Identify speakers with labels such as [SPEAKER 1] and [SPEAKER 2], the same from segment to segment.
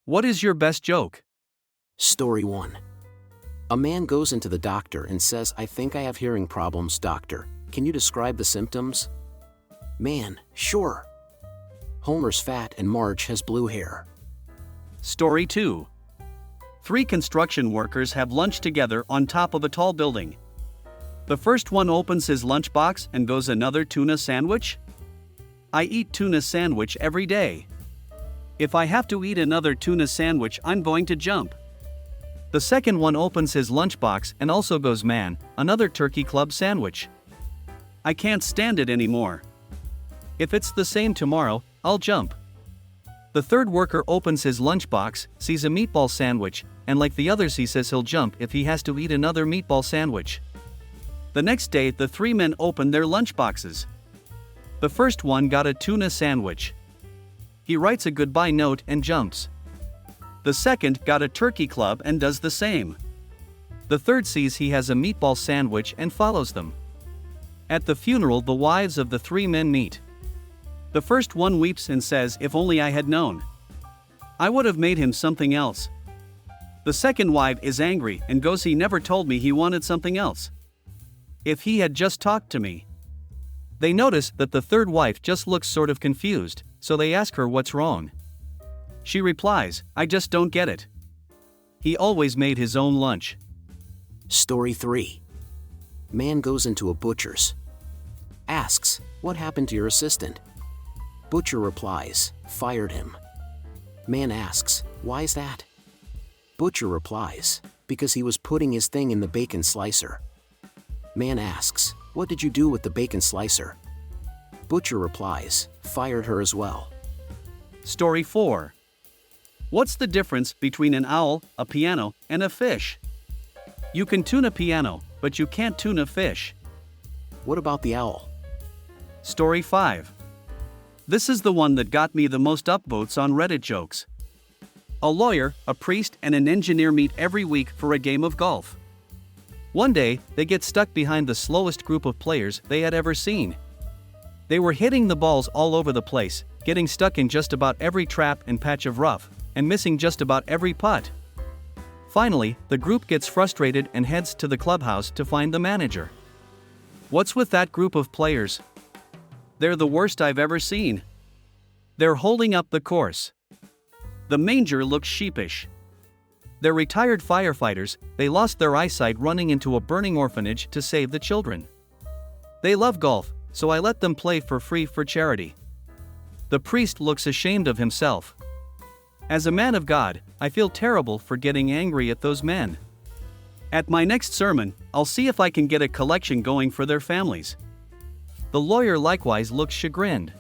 [SPEAKER 1] What is your best joke?
[SPEAKER 2] Story 1. A man goes into the doctor and says, "I think I have hearing problems, doctor. Can you describe the symptoms?" Man, sure. Homer's fat and Marge has blue hair.
[SPEAKER 1] Story 2. 3 construction workers have lunch together on top of a tall building. The first one opens his lunchbox and goes, "Another tuna sandwich? I eat tuna sandwich every day. If I have to eat another tuna sandwich, I'm going to jump." The second one opens his lunchbox and also goes, "Man, another turkey club sandwich. I can't stand it anymore. If it's the same tomorrow, I'll jump." The third worker opens his lunchbox, sees a meatball sandwich, and like the others he says he'll jump if he has to eat another meatball sandwich. The next day the 3 men open their lunchboxes. The first one got a tuna sandwich. He writes a goodbye note and jumps. The second got a turkey club and does the same. The third sees he has a meatball sandwich and follows them. At the funeral the wives of the 3 men meet. The first one weeps and says, "If only I had known. I would have made him something else." The second wife is angry and goes, "He never told me he wanted something else. If he had just talked to me." They notice that the third wife just looks sort of confused, so they ask her what's wrong. She replies, "I just don't get it. He always made his own lunch."
[SPEAKER 2] Story 3. Man goes into a butcher's. Asks, "What happened to your assistant?" Butcher replies, "Fired him." Man asks, "Why is that?" Butcher replies, "Because he was putting his thing in the bacon slicer." Man asks, "What did you do with the bacon slicer?" Butcher replies, "Fired her as well."
[SPEAKER 1] Story 4. What's the difference between an owl, a piano, and a fish? You can tune a piano, but you can't tune a fish.
[SPEAKER 2] What about the owl?
[SPEAKER 1] Story 5. This is the one that got me the most upvotes on Reddit jokes. A lawyer, a priest, and an engineer meet every week for a game of golf. One day, they get stuck behind the slowest group of players they had ever seen. They were hitting the balls all over the place, getting stuck in just about every trap and patch of rough, and missing just about every putt. Finally, the group gets frustrated and heads to the clubhouse to find the manager. "What's with that group of players? They're the worst I've ever seen. They're holding up the course." The manager looks sheepish. They're retired firefighters, they lost their eyesight running into a burning orphanage to save the children. They love golf, so I let them play for free for charity. The priest looks ashamed of himself. As a man of God, I feel terrible for getting angry at those men. At my next sermon, I'll see if I can get a collection going for their families. The lawyer likewise looks chagrined.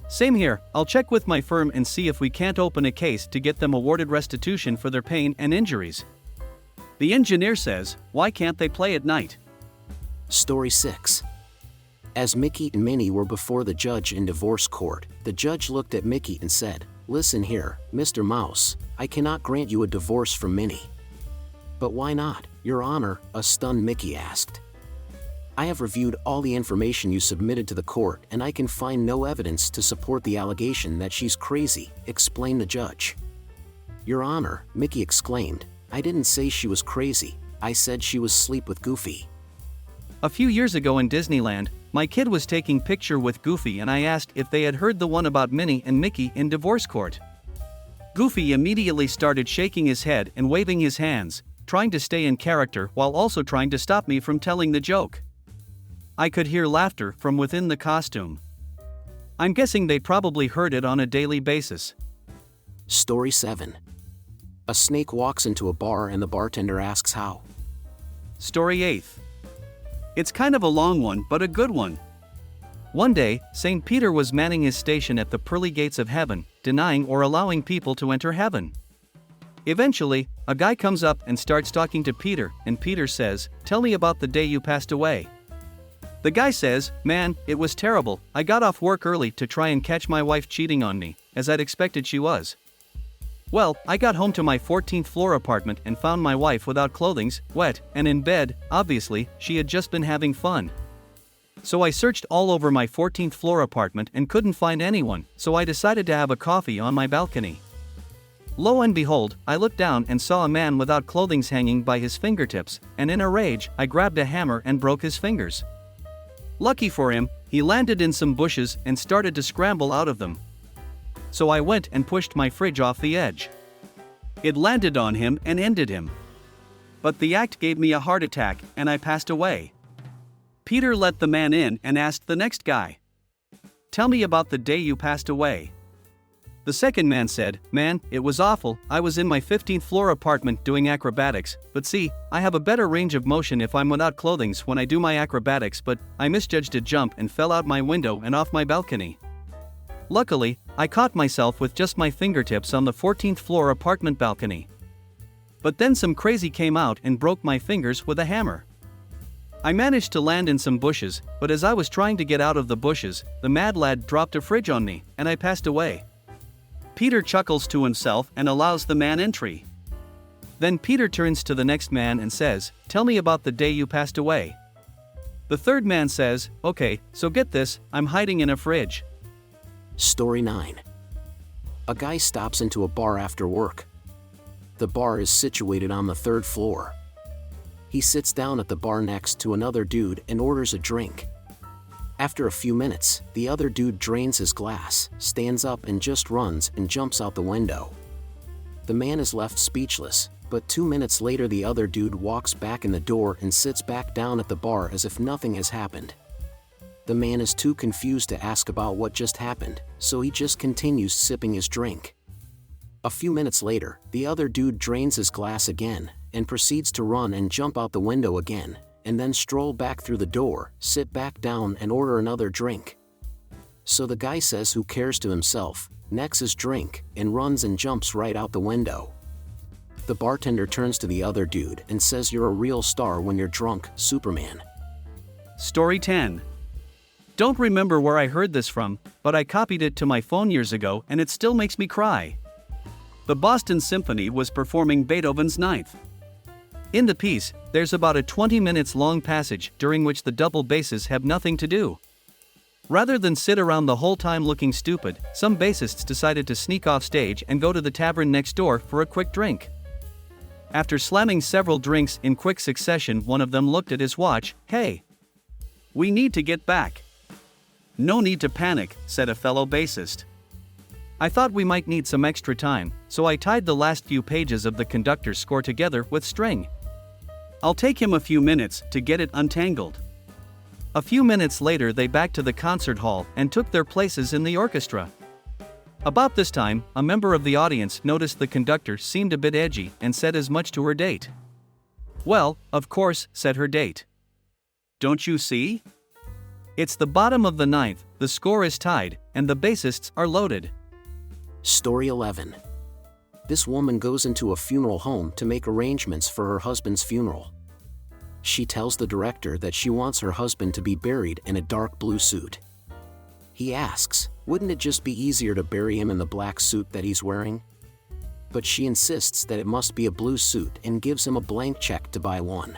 [SPEAKER 1] Same here, I'll check with my firm and see if we can't open a case to get them awarded restitution for their pain and injuries. The engineer says, "Why can't they play at night?"
[SPEAKER 2] Story 6. As Mickey and Minnie were before the judge in divorce court, the judge looked at Mickey and said, "Listen here, Mr. Mouse, I cannot grant you a divorce from Minnie." "But why not, Your Honor?" a stunned Mickey asked. "I have reviewed all the information you submitted to the court and I can find no evidence to support the allegation that she's crazy," explained the judge. "Your Honor," Mickey exclaimed, "I didn't say she was crazy, I said she was asleep with Goofy."
[SPEAKER 1] A few years ago in Disneyland, my kid was taking picture with Goofy and I asked if they had heard the one about Minnie and Mickey in divorce court. Goofy immediately started shaking his head and waving his hands, trying to stay in character while also trying to stop me from telling the joke. I could hear laughter from within the costume. I'm guessing they probably heard it on a daily basis.
[SPEAKER 2] Story 7. A snake walks into a bar and the bartender asks how.
[SPEAKER 1] Story 8. It's kind of a long one but a good one. One day, St. Peter was manning his station at the pearly gates of heaven, denying or allowing people to enter heaven. Eventually, a guy comes up and starts talking to Peter, and Peter says, "Tell me about the day you passed away." The guy says, "Man, it was terrible. I got off work early to try and catch my wife cheating on me, as I'd expected she was. Well, I got home to my 14th floor apartment and found my wife without clothing, wet, and in bed. Obviously, she had just been having fun. So I searched all over my 14th floor apartment and couldn't find anyone, so I decided to have a coffee on my balcony. Lo and behold, I looked down and saw a man without clothing hanging by his fingertips, and in a rage, I grabbed a hammer and broke his fingers. Lucky for him, he landed in some bushes and started to scramble out of them. So I went and pushed my fridge off the edge. It landed on him and ended him. But the act gave me a heart attack and I passed away. Peter let the man in and asked the next guy, "Tell me about the day you passed away." The second man said, "Man, it was awful. I was in my 15th floor apartment doing acrobatics, but see, I have a better range of motion if I'm without clothing when I do my acrobatics, but I misjudged a jump and fell out my window and off my balcony. Luckily, I caught myself with just my fingertips on the 14th floor apartment balcony. But then some crazy came out and broke my fingers with a hammer. I managed to land in some bushes, but as I was trying to get out of the bushes, the mad lad dropped a fridge on me, and I passed away." Peter chuckles to himself and allows the man entry. Then Peter turns to the next man and says, "Tell me about the day you passed away." The third man says, "Okay, so get this, I'm hiding in a fridge."
[SPEAKER 2] Story 9. A guy stops into a bar after work. The bar is situated on the 3rd floor. He sits down at the bar next to another dude and orders a drink. After a few minutes, the other dude drains his glass, stands up and just runs and jumps out the window. The man is left speechless, but 2 minutes later the other dude walks back in the door and sits back down at the bar as if nothing has happened. The man is too confused to ask about what just happened, so he just continues sipping his drink. A few minutes later, the other dude drains his glass again, and proceeds to run and jump out the window again, and then stroll back through the door, sit back down and order another drink. So the guy says who cares to himself, necks his drink, and runs and jumps right out the window. The bartender turns to the other dude and says, "You're a real star when you're drunk, Superman."
[SPEAKER 1] Story 10. Don't remember where I heard this from, but I copied it to my phone years ago and it still makes me cry. The Boston Symphony was performing Beethoven's Ninth. In the piece, there's about a 20 minutes long passage during which the double basses have nothing to do. Rather than sit around the whole time looking stupid, some bassists decided to sneak off stage and go to the tavern next door for a quick drink. After slamming several drinks in quick succession, one of them looked at his watch. "Hey, we need to get back." "No need to panic," said a fellow bassist. "I thought we might need some extra time, so I tied the last few pages of the conductor's score together with string. I'll take him a few minutes to get it untangled." A few minutes later they back to the concert hall and took their places in the orchestra. About this time, a member of the audience noticed the conductor seemed a bit edgy and said as much to her date. "Well, of course," said her date. "Don't you see? It's the bottom of the ninth, the score is tied, and the bassists are loaded."
[SPEAKER 2] Story 11. This woman goes into a funeral home to make arrangements for her husband's funeral. She tells the director that she wants her husband to be buried in a dark blue suit. He asks, wouldn't it just be easier to bury him in the black suit that he's wearing? But she insists that it must be a blue suit and gives him a blank check to buy one.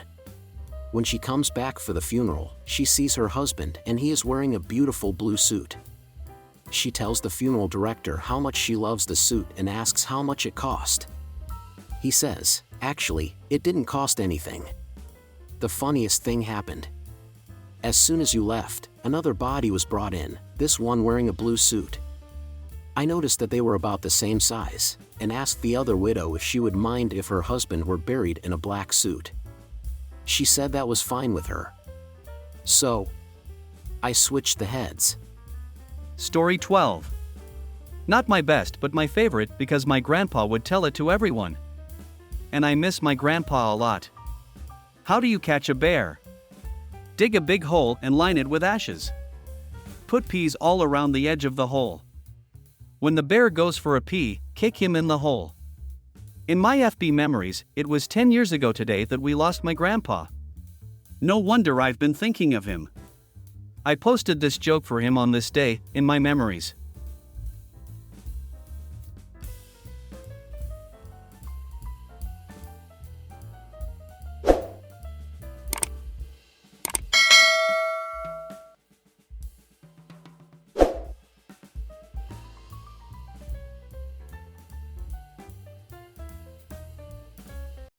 [SPEAKER 2] When she comes back for the funeral, she sees her husband and he is wearing a beautiful blue suit. She tells the funeral director how much she loves the suit and asks how much it cost. He says, "Actually, it didn't cost anything." The funniest thing happened. As soon as you left, another body was brought in, this one wearing a blue suit. I noticed that they were about the same size, and asked the other widow if she would mind if her husband were buried in a black suit. She said that was fine with her. So, I switched the heads.
[SPEAKER 1] Story 12. Not my best but my favorite because my grandpa would tell it to everyone. And I miss my grandpa a lot. How do you catch a bear? Dig a big hole and line it with ashes. Put peas all around the edge of the hole. When the bear goes for a pea, kick him in the hole. In my FB memories, it was 10 years ago today that we lost my grandpa. No wonder I've been thinking of him. I posted this joke for him on this day, in my memories.